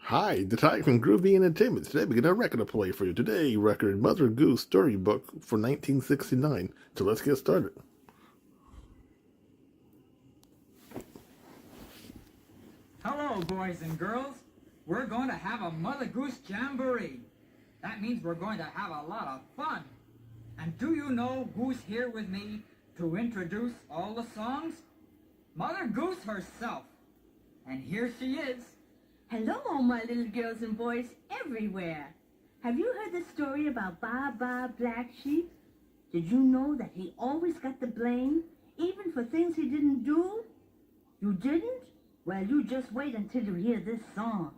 Hi, the Ty from Groovy Entertainment. Today we got a record to play for you. Today, record Mother Goose Storybook for 1969. So let's get started. Hello, boys and girls. We're going to have a Mother Goose Jamboree. That means we're going to have a lot of fun. And do you know who's here with me to introduce all the songs? Mother Goose herself. And here she is. Hello, all my little girls and boys everywhere. Have you heard the story about Baa Black Sheep? Did you know that he always got the blame, even for things he didn't do? You didn't? Well, you just wait until you hear this song.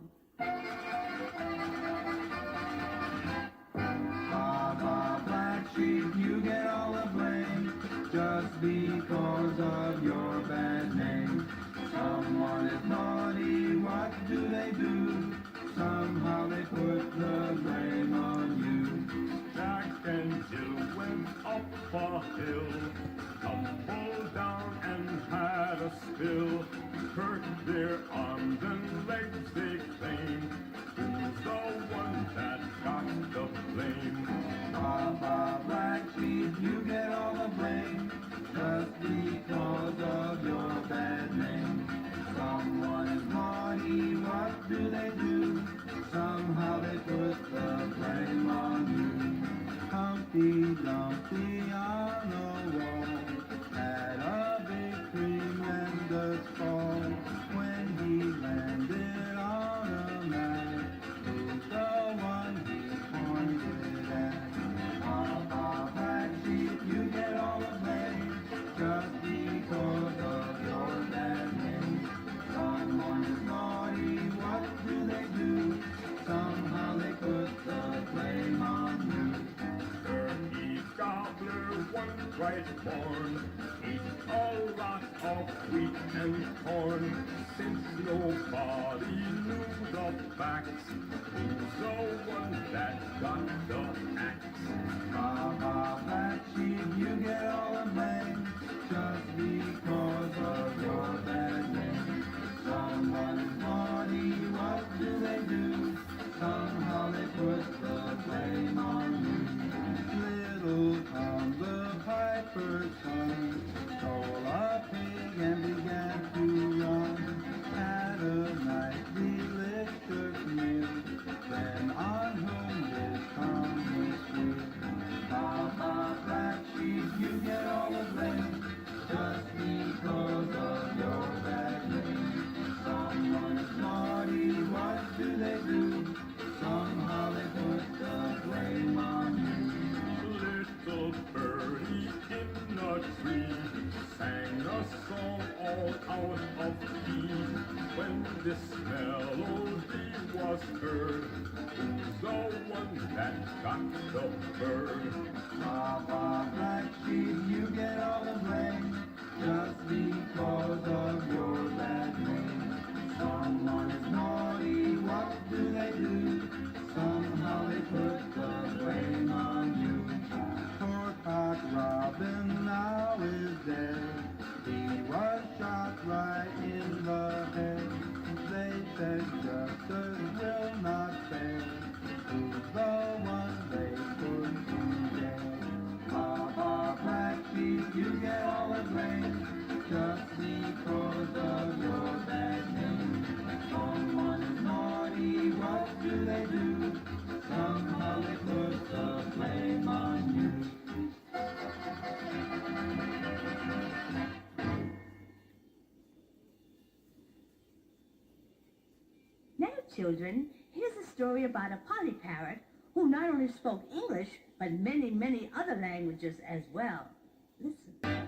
Baa Black Sheep, you get all the blame, just because of your bad name. Someone is naughty, what do they do? Somehow they put the blame on you. Jack and Jill went up a hill, tumbled down and had a spill. Hurt their arms and legs, they claim. Who's the one that got the blame? Baa Black Sheep, you get all the blame, just because of your bad name. Someone is naughty, what do they do? Somehow they put the blame on you. Humpty Dumpty on the wall had a big tremendous fall. When he landed on a man, who's the one he pointed at? Baa Black Sheep, you get all the blame, just because of your bad name. Someone is naughty, what do they do? Somehow they put the blame on you. Turkey gobbler, one bright morn, ate a lot of wheat and corn. Since nobody knew the facts, who's the one that got the axe? Baa Black Sheep, you get all the blame, just because of your bad name. Someone is naughty, what do they do? Somehow they put the blame on you. Little Tom the piper's son stole a pig and began to run. Had a nice delicious meal, then on whom this Tom was free. Baa Black Sheep, you get all the blame, just because of your bad name. Someone is naughty, what do they do? Somehow they put the blame on you. Little birdie in a tree sang a song all out of key. When this melody was heard, who's the one that got the bird? Baa Black Sheep, you get all the blame, just because of your bad name. Someone is naughty, what do they do? Somehow they put the blame on you. Poor Cock Robin now is dead. He was shot right in the head. They said justice will not fail. Who's the one they put to death? Baa Black Sheep, you get all the blame, just because of your bad name. Someone is naughty, what do they do? Somehow they put the blame on you. Now, children, here's a story about a potty parrot who not only spoke English, but many other languages as well. Listen.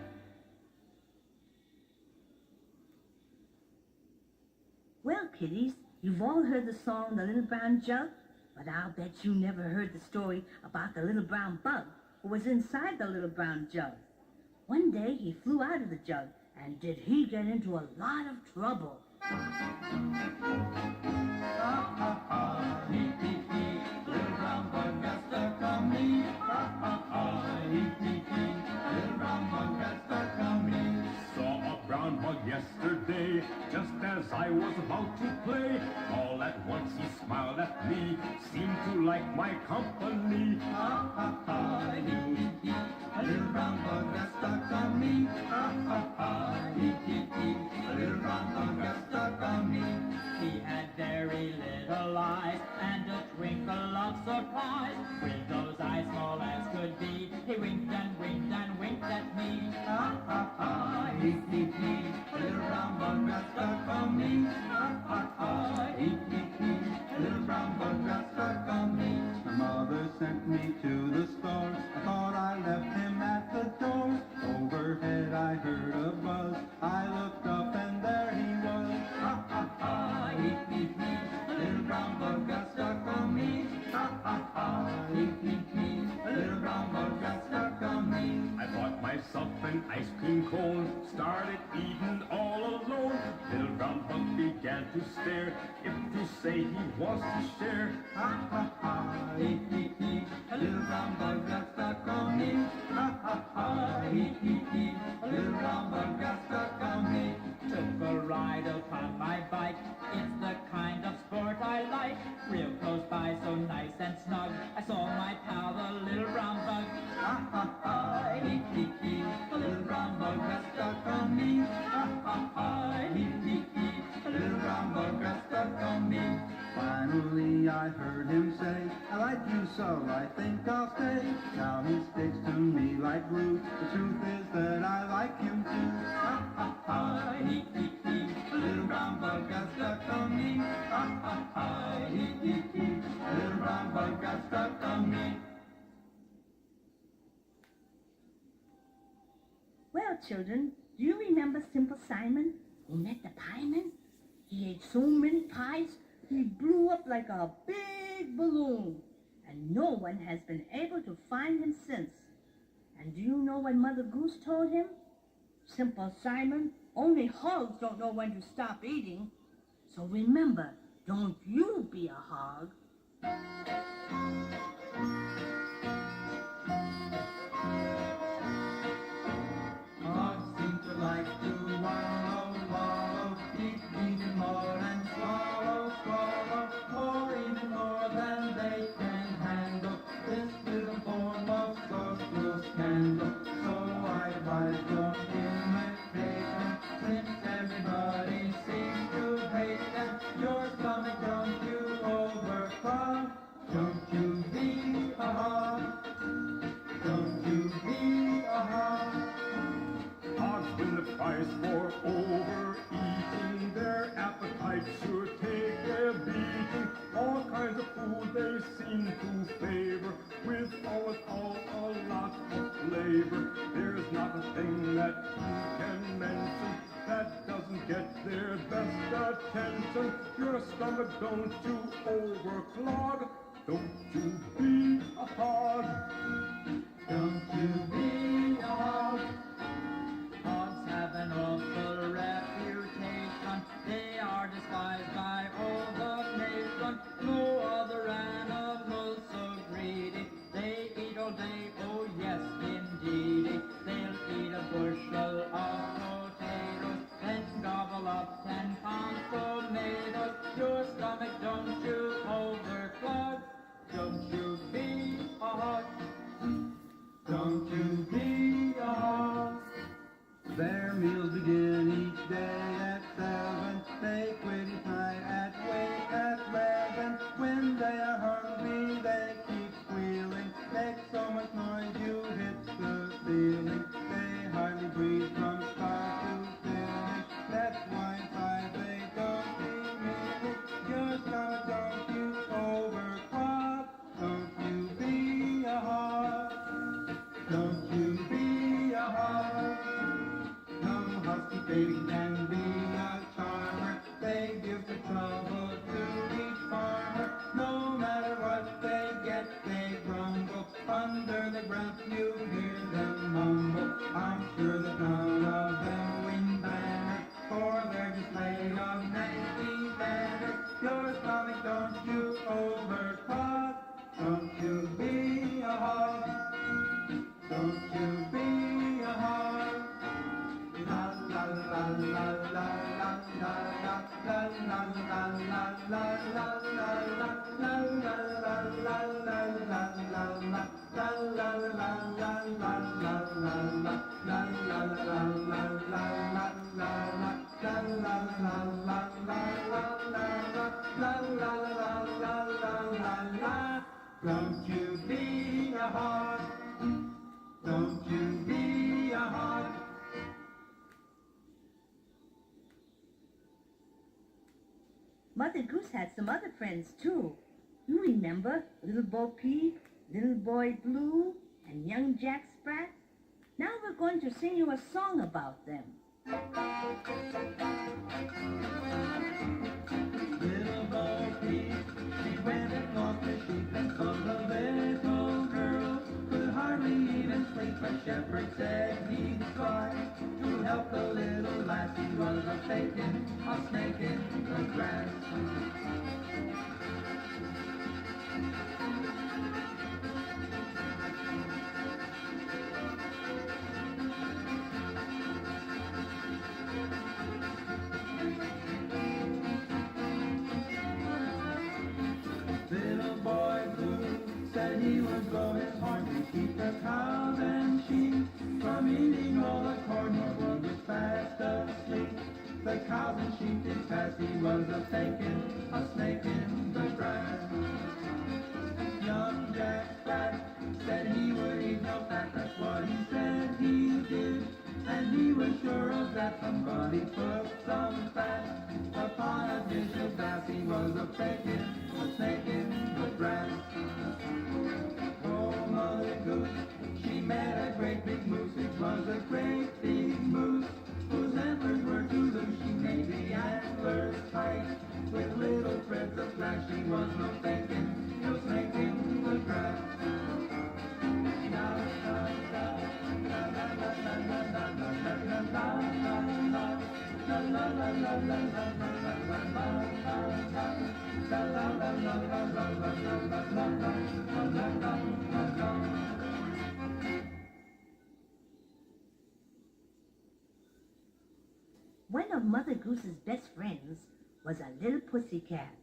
Well, kiddies, you've all heard the song The Little Brown Jug, but I'll bet you never heard the story about the little brown bug who was inside the little brown jug. One day he flew out of the jug, and did he get into a lot of trouble. Little brown bug got stuck on me. Little brown bug got stuck on me. Saw a brown bug yesterday, just as I was about to play. All at once he me, seem to like my company. Ha ha ha, hee hee hee. A little brown bug got stuck on me. Ha ha ha, hee hee hee. A little brown bug got stuck on me. He had very little eyes and a twinkle of surprise. With those eyes small as could be, he winked and winked and winked at me. Ha ha ha, hee hee hee. A little brown bug got stuck on me. Ha ha ha, hee hee hee. A little brown bug got stuck on me. My mother sent me to the store. I thought I left him at the door. Overhead I heard a buzz. I looked up and there he was. Ha ha ha, hee hee hee. A little brown bug got stuck on me. Ha ha ha, hee hee hee. A little brown bug got stuck on me. I bought myself an ice cream cone, started eating all alone. Little brown bug began to stare, if to say he wants to share. Ha ha ha, hee hee hee. A little brown bug got stuck on me. Ha ha ha, hee hee hee. A little brown bug got stuck on me. Took a ride upon my bike. It's the kind of sport I like. Real close by, so nice and snug. I saw my pal, the little brown bug. Ha ha ha, hee hee hee. A little brown bug got stuck on me. Ha ha ha, hee hee hee. A little brown bug got stuck on me. Finally I heard him say, I like you so, I think I'll stay. Now he sticks to me like glue. The truth is that I like him too. Ha ha ha, hee hee hee. A little brown bug got stuck on me. Ha ha ha, hee hee hee. A little brown bug got stuck on me. Well, children, do you remember Simple Simon, who met the pieman? He ate so many pies, he blew up like a big balloon, and no one has been able to find him since. And do you know what Mother Goose told him? Simple Simon, only hogs don't know when to stop eating. So remember, don't you be a hog. Hogs seem to like to wallow, wallow, deep, deep in mud and swallow, swallow, or even more than they can handle. This is a form of social scandal, so I advise don't imitate them, since everybody seems to hate them. Your stomach don't you overcrowd, don't you be a hog, don't you be a hog. Hogs win the prize for overeating. Their appetite sure take a beating. All kinds of food they seem to favor, without a lot of flavor. There's not a thing that you can mention that doesn't get their best attention. Your stomach don't you overclog, don't you be a hog. Don't you be a hog. Hogs have an awful reputation. They are despised by all the nation. No other animal so greedy. They eat all day, oh yes indeedy. They'll eat a bushel of potatoes, then gobble up 10 pounds tomatoes. Your stomach don't you overclog, don't you be a hog. Don't you be a hog. Their meals begin each day at 7. They quit each night at wake at 11. When they are hungry, they keep squealing. Make so much noise you hit the ceiling. They hardly breathe from start to finish. That's why inside they don't diminish. Your stomach don't you overcrowd. Don't you be a hog. Don't you be a hog. No husky baby can be a charmer. They give the trouble to each farmer. No matter what they get, they grumble. Under their breath you hear them mumble. I'm sure that none of them win banners, for they're just made of nasty manners. Your stomach don't you overcrowd. Don't you be a hog. Don't you be a hog. La la la la la la la la la la la la la la la la Mother Goose had some other friends, too. You remember Little Bo Peep, Little Boy Blue, and Young Jack Sprat? Now we're going to sing you a song about them. Little Bo Peep, she went and lost her sheep, and so the little girl could hardly even sleep. A shepherd said he'd try to help the little lassie. Was a faking, a snake in the grass. Little boy Blue said he would blow his horn to keep the cows and sheep from eating all the corn. While he was fast asleep, the cows and sheep did pass. He was a faking, a snake in the grass. Young Jack Sprat said he would eat no fat. That's what he said he did, and he was sure of that. Somebody put some fat upon a dish of bass. He was a faking, a snake in the grass. Oh, Mother Goose, she met a great big moose. It was a great big moose whose antlers were too loose. She made the antlers tight with little threads of black. She was no faking, no snake in the grass. La la la la la la la la la la la la la. One of Mother Goose's best friends was a little pussycat.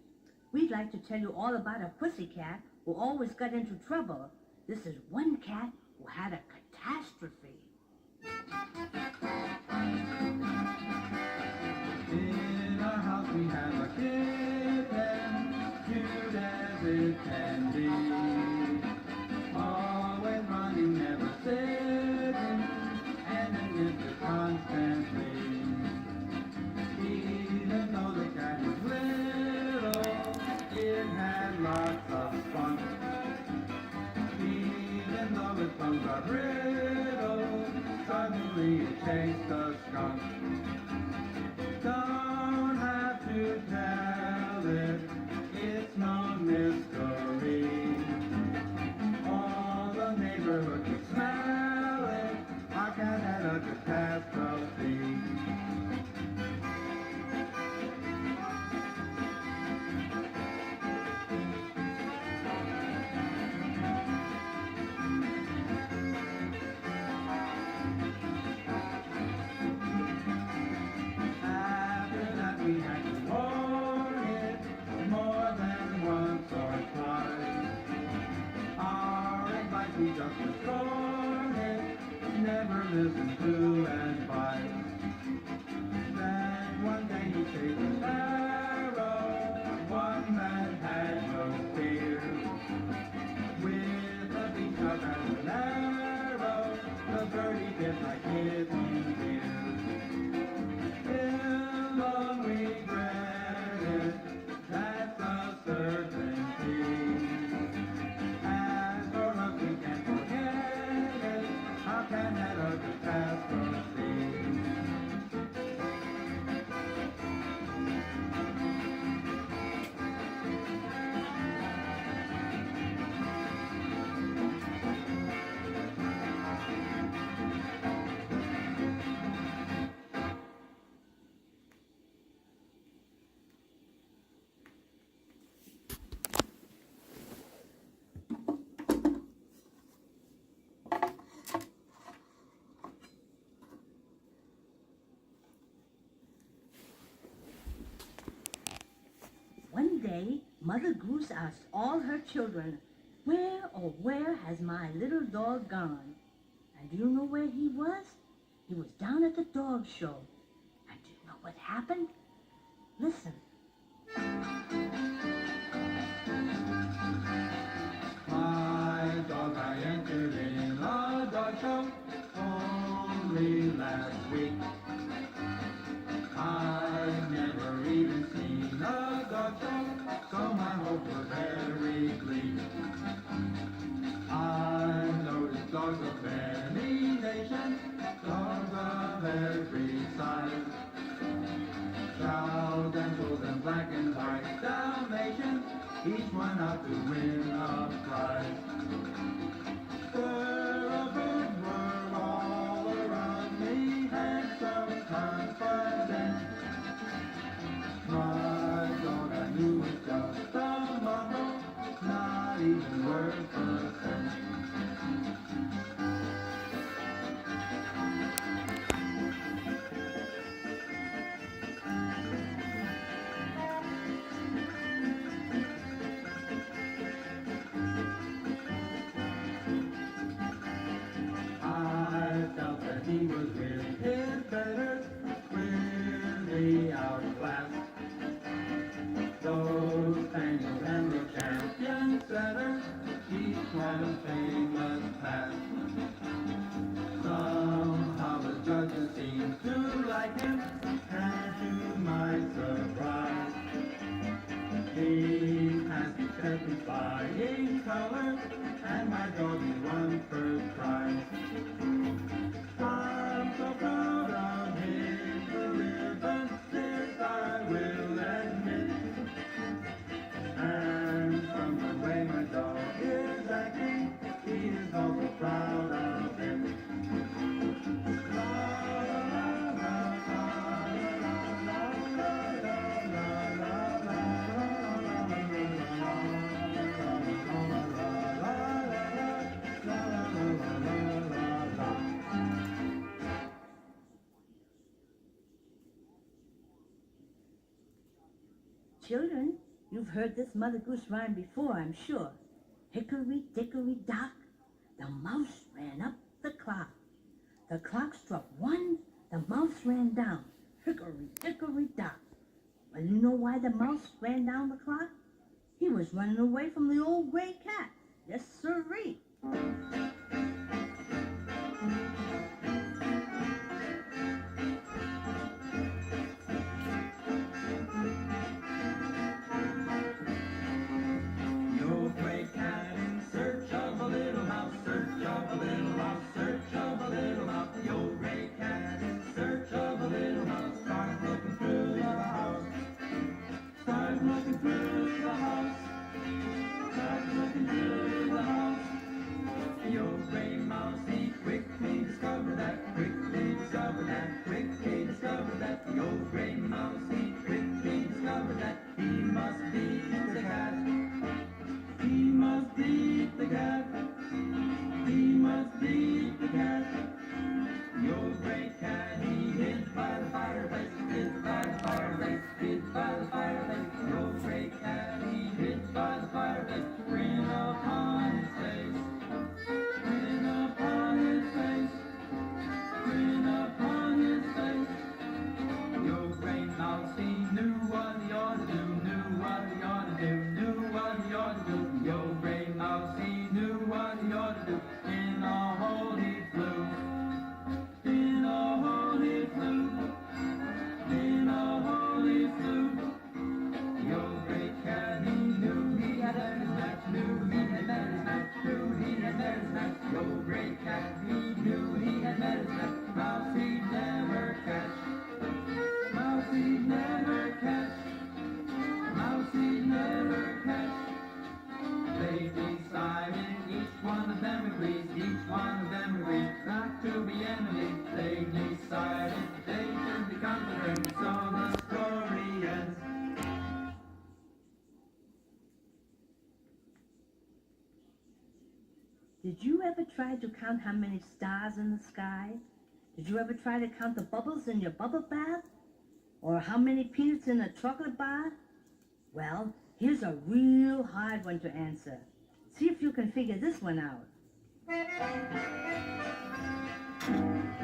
We'd like to tell you all about a pussycat who always got into trouble. This is one cat who had a catastrophe. In our house we have a kitten, cute as it can be. Always running, never sitting, and an infant constantly. Even though the cat was little, it had lots of fun. Even though its bones are brittle, suddenly it chased a skunk. Don't have to tell it, it's no mystery. All the neighborhood could smell it, our cat had a catastrophe. After that we had to warn it more than once or twice. Our advice we just would scorn it, never listen to advice. Then one day he chased a sparrow, one that had no fear. With a beach shot and an arrow, the birdie bit like hidden deer. He'll long regret it, that's a certainty. As for us, we can't forget it, our cat had a catastrophe. One day, Mother Goose asked all her children, where has my little dog gone? And do you know where he was? He was down at the dog show. And do you know what happened? Listen. My dog I entered in a dog show only last week. I've never even seen a dog cows were very bleak. I noticed dogs of many nations, dogs of every size. Chows and bulls and black and white Dalmatians, each one out to win a prize. Thoroughbreds were all around me, had some confidence. My dog I knew was just a mongrel, not even worth a cent. I felt that he was really his betters, really outclassed. Those Spaniels and the champion setters, each had a famous past. Somehow the judges seemed to like him, and to my surprise, he passed each every flying color, and my doggy won first prize. I'm so proud of his ribbon, this I will admit. And from the way my dog is acting, he is also proud of it. La la la la Children, you've heard this Mother Goose rhyme before, I'm sure. Hickory dickory dock, the mouse ran up the clock. The clock struck one, the mouse ran down. Hickory dickory dock. Well, you know why the mouse ran down the clock? He was running away from the old gray cat. Yes, sirree. Did you ever try to count how many stars in the sky? Did you ever try to count the bubbles in your bubble bath? Or how many peanuts in a chocolate bar? Well, here's a real hard one to answer. See if you can figure this one out.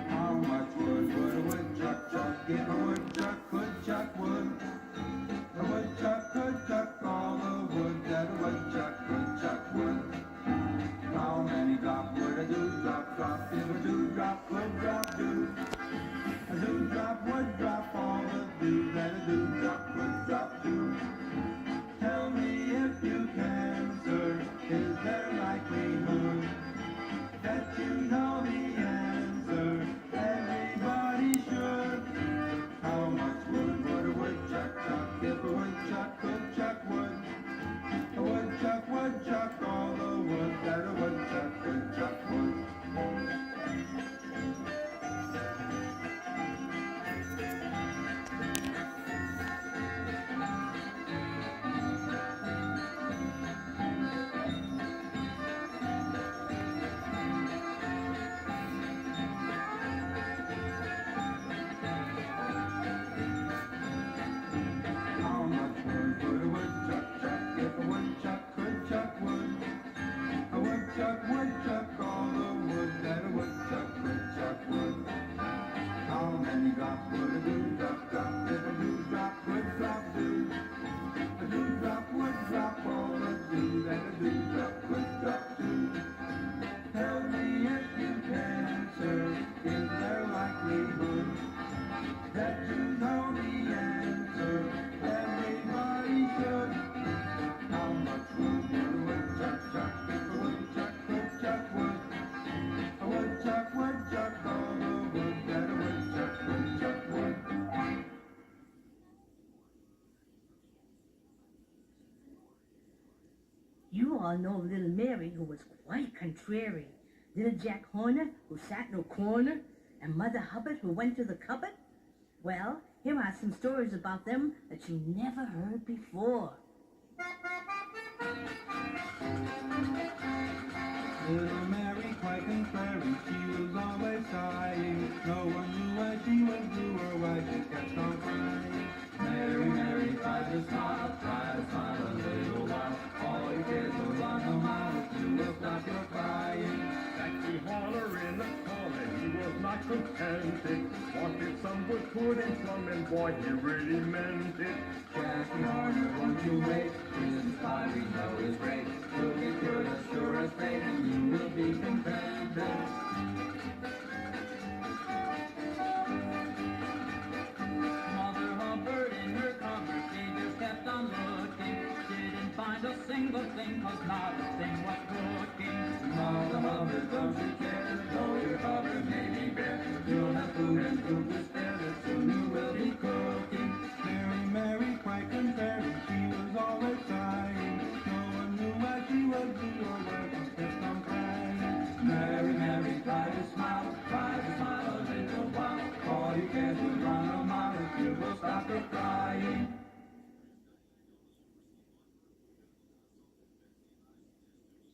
How much wood would a woodchuck chuck if a woodchuck could chuck wood? A woodchuck could chuck all the wood that a woodchuck could chuck wood. How many drops would a dewdrop drop if a dewdrop would drop dew? A dewdrop would drop all the dew that a dewdrop would drop dew. Tell me if You all know little Mary, who was quite contrary. Little Jack Horner, who sat in a corner, and Mother Hubbard, who went to the cupboard. Well, here are some stories about them that you never heard before. Little Mary, quite contrary, she was always sighing. No one knew what she would do or why she kept on crying. Mary, Mary, try to smile a little while. All your cares will run a mile, you will stop your crying. Jackie Horner in the corner, he was not contented. Wanted some wood put in plum, and boy, he really meant it. Jackie Horner, won't you wait? This pie we know is great. You'll get cured as sure as fate, and you will be contented. Mother Hubbard in her cupboard, she just kept on looking. She didn't find a single thing, 'cause not a thing was cooking. Mother Hubbard, don't you care? Though your cupboard may be bare, you'll have food and food to spare, that soon you will be cooking. Mary, Mary, quite contrary, she was always sighing. No one knew what she would do or why she kept on crying. Mary, Mary, try to smile a little while. All you can do is run a mile, if you will stop your crying.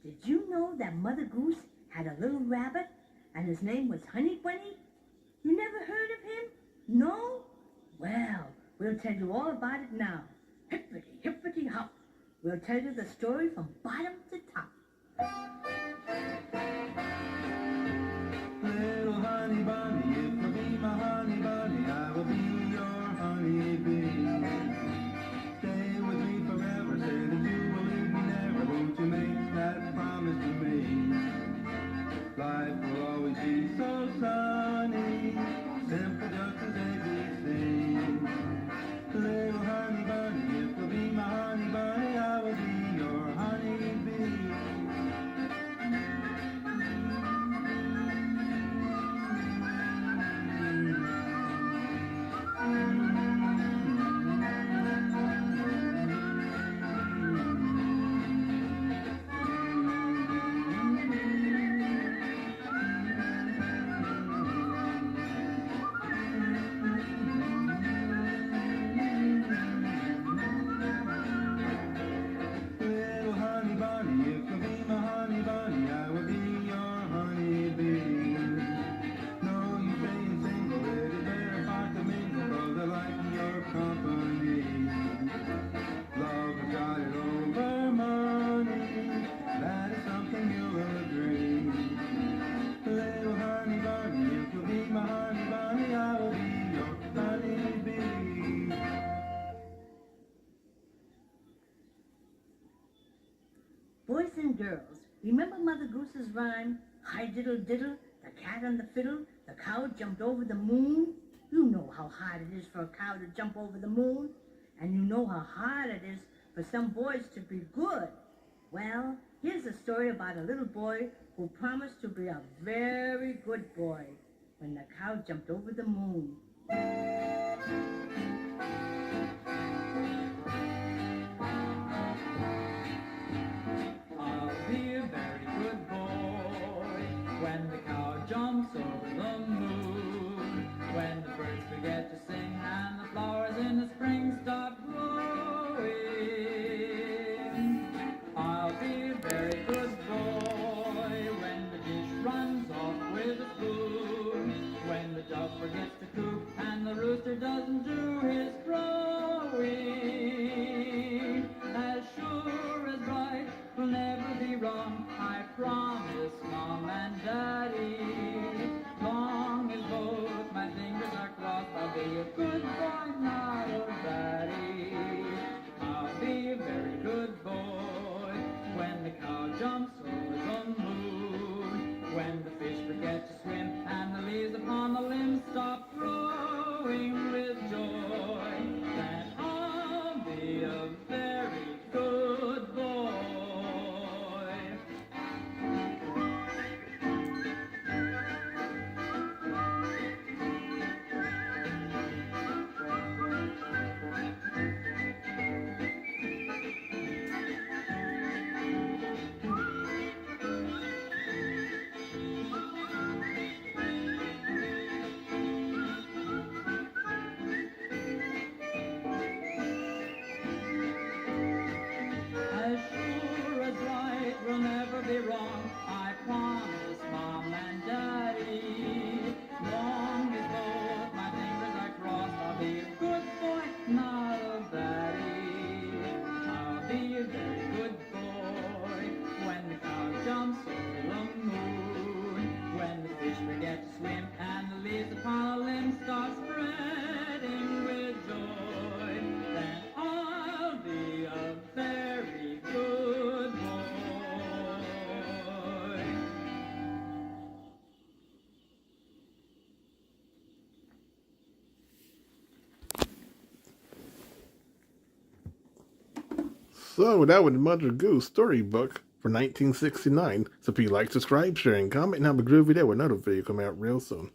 Did you know that Mother Goose had a little rabbit and his name was Honey Bunny? You never heard of him? No? Well, we'll tell you all about it now. Hippity, hippity, hop. We'll tell you the story from bottom to top. Little honey bunny, if you'll be my honey bunny, I will be your honey bee. Stay with me forever, say that you will leave me never. Won't you make that promise to me? Life will always be so sunny, simple just as ABC. Little honey bunny, if you'll be my honey bunny, I will be your honey bee. Little honey bunny, if you'll be my honey bunny, I will be your honey bee. No, you staying single, it is better part to mingle, 'cause I like your company. Love has got it over money, that is something you will agree. Little honey bunny, if you'll be my honey bunny, I will be your honey bee. Boys and girls, remember Mother Goose's rhyme? Hi diddle diddle, the cat on the fiddle, the cow jumped over the moon. You know how hard it is for a cow to jump over the moon. And you know how hard it is for some boys to be good. Well, here's a story about a little boy who promised to be a very good boy when the cow jumped over the moon. I'll be a very good boy when the cow jumps over the moon, when the birds forget to sing and the flowers in the spring stop growing. I'll be a very good boy when the dish runs off with a spoon, when the dog forgets to coop and the rooster doesn't do his crowing. So that was Mother Goose Storybook for 1969. So if you like, subscribe, share, and comment, and have a groovy day with another video coming out real soon.